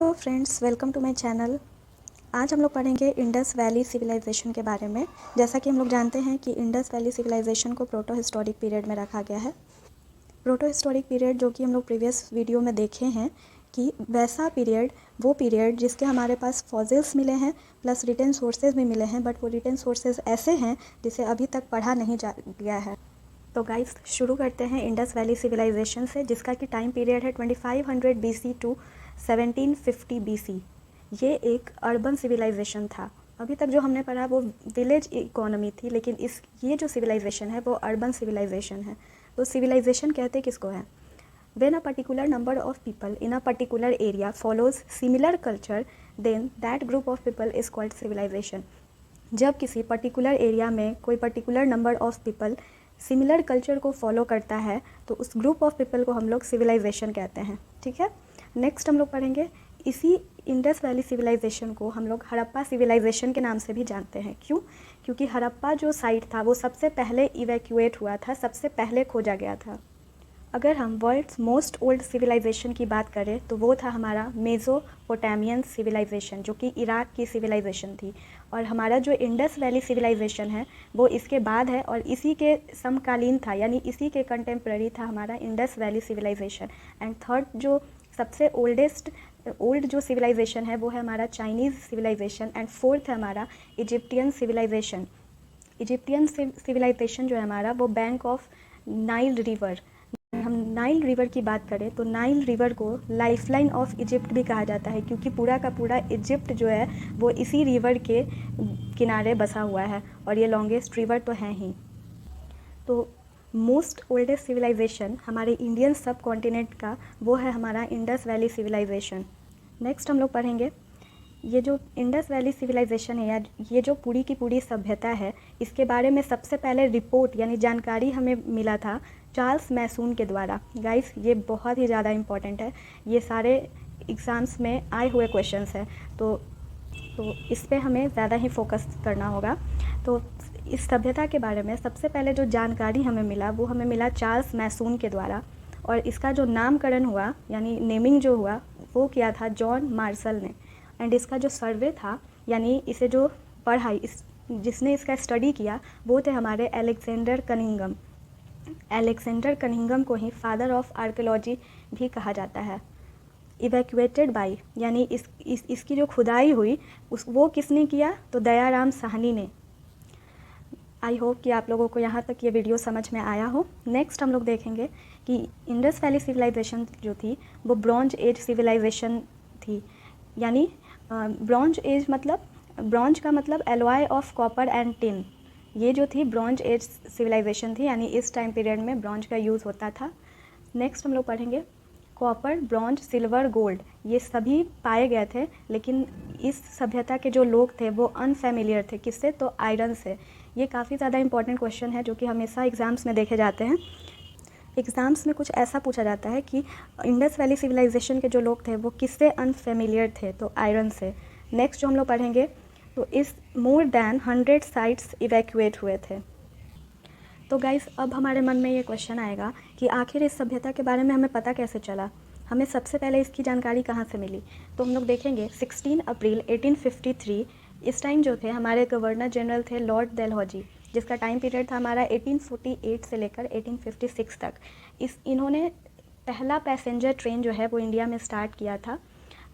तो friends, welcome to my channel. आज हम लोग पढ़ेंगे इंडस वैली सिविलाइजेशन के बारे में। जैसा कि हम लोग जानते हैं कि इंडस वैली सिविलाइजेशन को प्रोटो हिस्टोरिक पीरियड में रखा गया है। प्रोटो हिस्टोरिक पीरियड जो कि हम लोग प्रीवियस वीडियो में देखे हैं कि वैसा पीरियड, वो पीरियड जिसके हमारे पास फॉसिल्स मिले हैं प्लस रिटन सोर्सेज भी मिले हैं, बट वो रिटन सोर्सेज ऐसे हैं जिसे अभी तक पढ़ा नहीं जा गया है। तो गाइस, शुरू करते हैं इंडस वैली सिविलाइजेशन से, जिसका कि टाइम पीरियड है 2500 BC टू 1750 BC। ये एक अर्बन सिविलाइजेशन था। अभी तक जो हमने पढ़ा वो विलेज इकोनॉमी थी, लेकिन ये जो सिविलाइजेशन है वो अर्बन सिविलाइजेशन है। तो सिविलाइजेशन कहते किसको है? When a particular number of people in a particular area follows similar culture, then that group of people is called civilization। जब किसी पर्टिकुलर एरिया में कोई particular number of people similar culture को फॉलो करता है तो उस ग्रुप ऑफ पीपल को हम लोग सिविलाइजेशन कहते हैं। ठीक है, नेक्स्ट हम लोग पढ़ेंगे इसी इंडस वैली सिविलाइजेशन को हम लोग हड़प्पा सिविलाइजेशन के नाम से भी जानते हैं। क्यों? क्योंकि हड़प्पा जो साइट था वो सबसे पहले इवैक्यूएट हुआ था, सबसे पहले खोजा गया था। अगर हम वर्ल्ड्स मोस्ट ओल्ड सिविलाइजेशन की बात करें तो वो था हमारा मेसोपोटामियन सिविलाइजेशन, जो कि इराक की सिविलाइजेशन थी। और हमारा जो इंडस वैली सिविलाइजेशन है वो इसके बाद है और इसी के समकालीन था, यानी इसी के कंटेम्प्रेरी था हमारा Indus valley civilization. And third जो सबसे ओल्ड जो सिविलाइजेशन है वो है हमारा चाइनीज़ सिविलाइजेशन। एंड फोर्थ है हमारा इजिप्टियन सिविलाइजेशन। इजिप्टियन सिविलाइजेशन जो है हमारा वो बैंक ऑफ नाइल रिवर, हम नाइल रिवर की बात करें तो नाइल रिवर को लाइफलाइन ऑफ इजिप्ट भी कहा जाता है, क्योंकि पूरा का पूरा इजिप्ट जो है वो इसी रिवर के किनारे बसा हुआ है और ये लॉन्गेस्ट रिवर तो है ही। तो मोस्ट ओल्डेस्ट सिविलाइजेशन हमारे इंडियन सब कॉन्टिनेंट का वो है हमारा इंडस वैली सिविलाइजेशन। नेक्स्ट हम लोग पढ़ेंगे ये जो इंडस वैली सिविलाइजेशन है, या ये जो पूरी की पूरी सभ्यता है, इसके बारे में सबसे पहले रिपोर्ट यानी जानकारी हमें मिला था चार्ल्स मैसून के द्वारा। गाइस, ये बहुत ही ज़्यादा इम्पॉर्टेंट है, ये सारे एग्ज़ाम्स में आए हुए क्वेश्चंस हैं, तो इस पे हमें ज़्यादा ही फोकस करना होगा। तो इस सभ्यता के बारे में सबसे पहले जो जानकारी हमें मिला वो हमें मिला चार्ल्स मैसून के द्वारा, और इसका जो नामकरण हुआ यानी नेमिंग जो हुआ वो किया था जॉन मार्शल ने। एंड इसका जो सर्वे था यानी इसे जो पढ़ाई जिसने इसका स्टडी किया वो थे हमारे अलेक्जेंडर कनिंघम। अलेक्जेंडर कनिंघम को ही फादर ऑफ आर्कियोलॉजी भी कहा जाता है। इवैक्यूएटेड बाई यानी इसकी जो खुदाई हुई वो किसने किया? तो दयाराम साहनी ने। आई होप कि आप लोगों को यहाँ तक ये वीडियो समझ में आया हो। नेक्स्ट हम लोग देखेंगे कि इंडस वैली सिविलाइजेशन जो थी वो ब्रॉन्ज एज सिविलाइजेशन थी। यानी ब्रॉन्ज एज मतलब, ब्रॉन्ज का मतलब alloy of copper and tin. ये जो थी ब्रॉन्ज एज सिविलाइजेशन थी, यानी इस टाइम पीरियड में ब्रॉन्ज का यूज़ होता था। नेक्स्ट हम लोग पढ़ेंगे कॉपर, ब्रॉन्ज, सिल्वर, गोल्ड, ये सभी पाए गए थे, लेकिन इस सभ्यता के जो लोग थे वो अनफेमिलियर थे। किससे? तो आयरन से। ये काफ़ी ज़्यादा इंपॉर्टेंट क्वेश्चन है जो कि हमेशा एग्ज़ाम्स में देखे जाते हैं। एग्ज़ाम्स में कुछ ऐसा पूछा जाता है कि इंडस वैली सिविलाइजेशन के जो लोग थे वो किससे अनफेमिलियर थे? तो आयरन से। नेक्स्ट जो हम लोग पढ़ेंगे तो इस मोर दैन 100 साइट्स इवैक्यूएट हुए थे। तो गाइस, अब हमारे मन में ये क्वेश्चन आएगा कि आखिर इस सभ्यता के बारे में हमें पता कैसे चला, हमें सबसे पहले इसकी जानकारी कहाँ से मिली? तो हम लोग देखेंगे 16 अप्रैल 1853 इस टाइम जो थे हमारे गवर्नर जनरल थे लॉर्ड डलहौजी, जिसका टाइम पीरियड था हमारा 1848 से लेकर 1856 तक। इन्होंने पहला पैसेंजर ट्रेन जो है वो इंडिया में स्टार्ट किया था।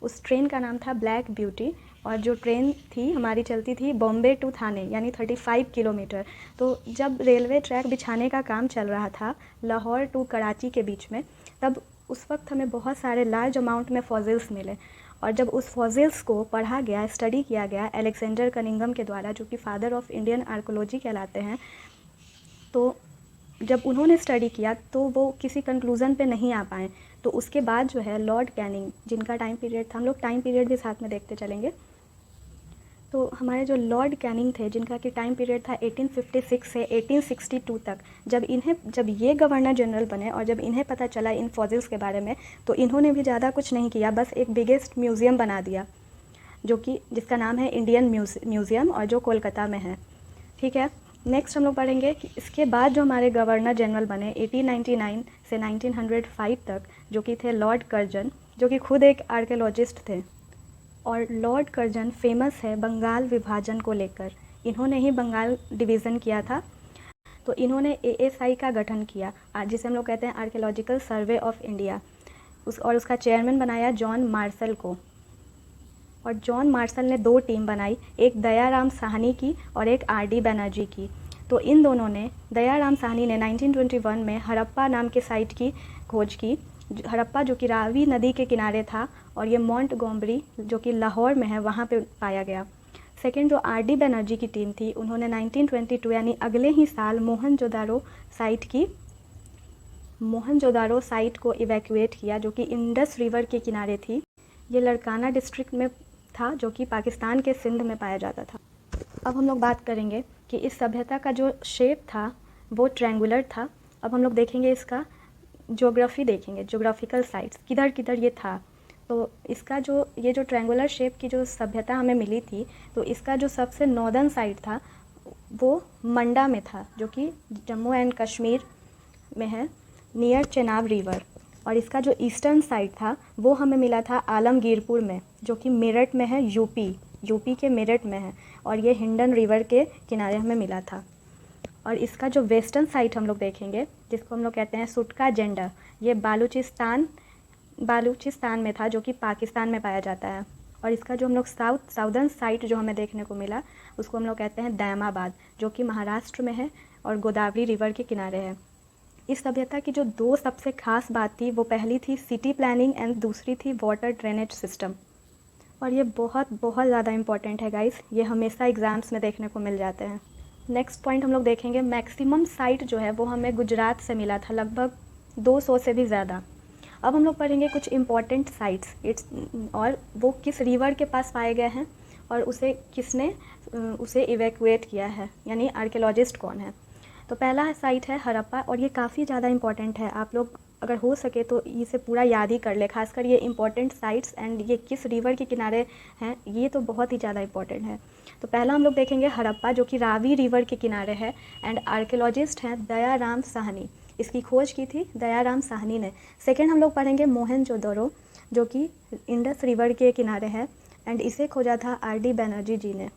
उस ट्रेन का नाम था ब्लैक ब्यूटी, और जो ट्रेन थी हमारी चलती थी बॉम्बे टू थाने यानी 35 किलोमीटर। तो जब रेलवे ट्रैक बिछाने का काम चल रहा था लाहौर टू कराची के बीच में, तब उस वक्त हमें बहुत सारे लार्ज अमाउंट में फॉसिल्स मिले, और जब उस फॉसिल्स को पढ़ा गया, स्टडी किया गया अलेक्जेंडर कनिंघम के द्वारा, जो कि फादर ऑफ इंडियन आर्कियोलॉजी कहलाते हैं, तो जब उन्होंने स्टडी किया तो वो किसी कंक्लूज़न पे नहीं आ पाए। तो उसके बाद जो है लॉर्ड कैनिंग, जिनका टाइम पीरियड था, हम लोग टाइम पीरियड भी साथ में देखते चलेंगे, तो हमारे जो लॉर्ड कैनिंग थे जिनका कि टाइम पीरियड था 1856 से 1862 तक, जब ये गवर्नर जनरल बने और जब इन्हें पता चला इन फॉसिल्स के बारे में, तो इन्होंने भी ज़्यादा कुछ नहीं किया, बस एक बिगेस्ट म्यूज़ियम बना दिया जिसका नाम है इंडियन म्यूज़ियम, और जो कोलकाता में है। ठीक है, नेक्स्ट हम लोग पढ़ेंगे कि इसके बाद जो हमारे गवर्नर जनरल बने 1899 से 1905 तक, जो कि थे लॉर्ड कर्जन, जो कि खुद एक आर्कियोलॉजिस्ट थे। और लॉर्ड कर्जन फेमस है बंगाल विभाजन को लेकर। इन्होंने ही बंगाल डिवीज़न किया था। तो इन्होंने ASI का गठन किया, जिसे हम लोग कहते हैं आर्कियोलॉजिकल सर्वे ऑफ इंडिया, और उसका चेयरमैन बनाया जॉन मार्शल को। और जॉन मार्शल ने 2 टीम बनाई, एक दयाराम साहनी की और एक RD बनर्जी की। तो इन दोनों ने, दयाराम साहनी ने 1921 में हड़प्पा नाम के साइट की खोज की। हड़प्पा जो कि रावी नदी के किनारे था, और ये मोंटगोमरी जो कि लाहौर में है वहाँ पे पाया गया। सेकेंड जो RD बनर्जी की टीम थी, उन्होंने 1922 यानी अगले ही साल मोहनजोदारो साइट को इवैक्यूएट किया, जो कि इंडस रिवर के किनारे थी। ये लड़काना डिस्ट्रिक्ट में था, जो कि पाकिस्तान के सिंध में पाया जाता था। अब हम लोग बात करेंगे कि इस सभ्यता का जो शेप था वो ट्रायंगुलर था। अब हम लोग देखेंगे इसका ज्योग्राफी, देखेंगे ज्योग्राफिकल साइट्स किधर किधर ये था। तो इसका ये जो ट्रायंगुलर शेप की जो सभ्यता हमें मिली थी, तो इसका जो सबसे नॉर्दर्न साइड था वो मंडा में था, जो कि जम्मू एंड कश्मीर में है, नियर चेनाब रिवर। और इसका जो ईस्टर्न साइड था वो हमें मिला था आलमगीरपुर में, जो कि मेरठ में है, यूपी के मेरठ में है, और ये हिंडन रिवर के किनारे हमें मिला था। और इसका जो वेस्टर्न साइड हम लोग देखेंगे, जिसको हम लोग कहते हैं सुटका जेंडर, ये बालूचिस्तान में था, जो कि पाकिस्तान में पाया जाता है। और इसका जो हम लोग साउदर्न साइड जो हमें देखने को मिला, उसको हम लोग कहते हैं दैमाबाद, जो कि महाराष्ट्र में है और गोदावरी रिवर के किनारे है। इस सभ्यता की जो 2 सबसे खास बात थी, वो पहली थी सिटी प्लानिंग एंड दूसरी थी वाटर ड्रेनेज सिस्टम। और ये बहुत ज़्यादा इंपॉर्टेंट है गाइस, ये हमेशा एग्ज़ाम्स में देखने को मिल जाते हैं। नेक्स्ट पॉइंट हम लोग देखेंगे, मैक्सिमम साइट जो है वो हमें गुजरात से मिला था, लगभग 200 से भी ज़्यादा। अब हम लोग पढ़ेंगे कुछ इम्पॉर्टेंट साइट्स, और वो किस रिवर के पास पाए गए हैं और किसने उसे इवैक्यूएट किया है, यानी आर्कियोलॉजिस्ट कौन है। तो पहला साइट है हड़प्पा, और ये काफ़ी ज़्यादा इंपॉर्टेंट है। आप लोग अगर हो सके तो इसे पूरा याद ही कर ले, खासकर ये इंपॉर्टेंट साइट्स एंड ये किस रिवर के किनारे हैं, ये तो बहुत ही ज़्यादा इंपॉर्टेंट है। तो पहला हम लोग देखेंगे हड़प्पा, जो कि रावी रिवर के किनारे है, एंड आर्कियोलॉजिस्ट हैं दयाराम साहनी। इसकी खोज की थी दयाराम साहनी ने। सेकेंड हम लोग पढ़ेंगे मोहनजोदड़ो, जो कि इंडस रिवर के किनारे है, एंड इसे खोजा था RD बनर्जी जी ने।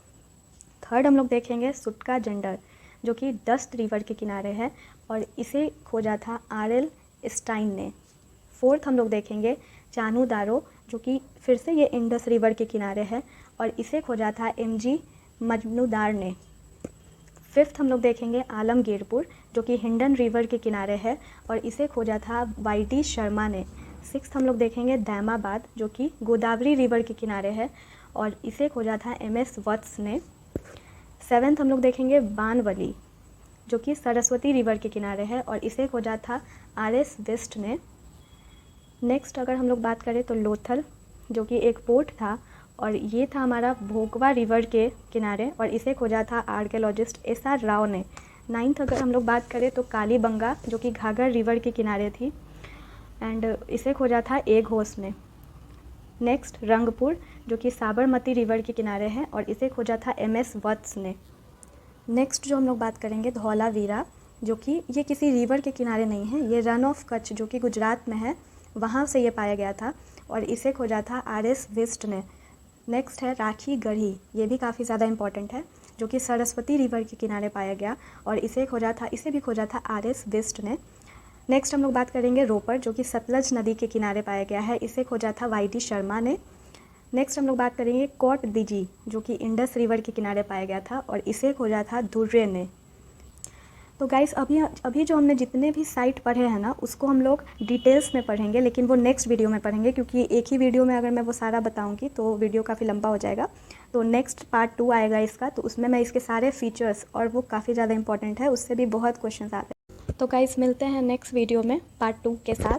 थर्ड हम लोग देखेंगे सुटका जेंडर, जो कि डस्ट रिवर के किनारे है, और इसे खोजा था RL स्टाइन ने। फोर्थ हम लोग देखेंगे चानूदारो, जो कि फिर से ये इंडस रिवर के किनारे है, और इसे खोजा था MG मजनूदार ने। फिफ्थ हम लोग देखेंगे आलमगीरपुर, जो कि हिंडन रिवर के किनारे है, और इसे खोजा था YD शर्मा ने। सिक्स्थ हम लोग देखेंगे दैमाबाद, जो कि गोदावरी रिवर के किनारे है, और इसे खोजा था MS वत्स ने। सेवेंथ हम लोग देखेंगे बानवली, जो कि सरस्वती रिवर के किनारे है, और इसे खोजा था RS वेस्ट ने। नेक्स्ट अगर हम लोग बात करें तो लोथल, जो कि एक पोर्ट था, और ये था हमारा भोगवा रिवर के किनारे, और इसे खोजा था आर्कियोलॉजिस्ट SR राव ने। नाइन्थ अगर हम लोग बात करें तो कालीबंगा, जो कि घाघर रिवर के किनारे थी, एंड इसे खोजा था ए घोष ने। नेक्स्ट रंगपुर, जो कि साबरमती रिवर के किनारे है, और इसे खोजा था MS वत्स ने। नेक्स्ट जो हम लोग बात करेंगे धौलावीरा, जो कि ये किसी रिवर के किनारे नहीं है, ये रन ऑफ कच्छ, जो कि गुजरात में है, वहाँ से ये पाया गया था, और इसे खोजा था RS वेस्ट ने। नेक्स्ट है राखी गढ़ी, ये भी काफ़ी ज़्यादा इंपॉर्टेंट है, जो कि सरस्वती रिवर के किनारे पाया गया, और इसे भी खोजा था RS वेस्ट ने। नेक्स्ट हम लोग बात करेंगे रोपर, जो कि सतलज नदी के किनारे पाया गया है, इसे खोजा था YD शर्मा ने। नेक्स्ट हम लोग बात करेंगे कोट दिजी, जो कि इंडस रिवर के किनारे पाया गया था, और इसे खोजा था दुर्रे ने। तो गाइस अभी जो हमने जितने भी साइट पढ़े हैं ना, उसको हम लोग डिटेल्स में पढ़ेंगे, लेकिन वो नेक्स्ट वीडियो में पढ़ेंगे, क्योंकि एक ही वीडियो में अगर मैं वो सारा बताऊंगी तो वीडियो काफ़ी लंबा हो जाएगा। तो नेक्स्ट पार्ट 2 आएगा इसका, तो उसमें मैं इसके सारे फीचर्स, और वो काफ़ी ज़्यादा इंपॉर्टेंट है, उससे भी बहुत क्वेश्चन आते हैं। तो गाइस मिलते हैं नेक्स्ट वीडियो में पार्ट 2 के साथ।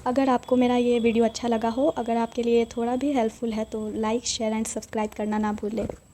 अगर आपको मेरा ये वीडियो अच्छा लगा हो, अगर आपके लिए थोड़ा भी हेल्पफुल है, तो लाइक शेयर एंड सब्सक्राइब करना ना भूलें।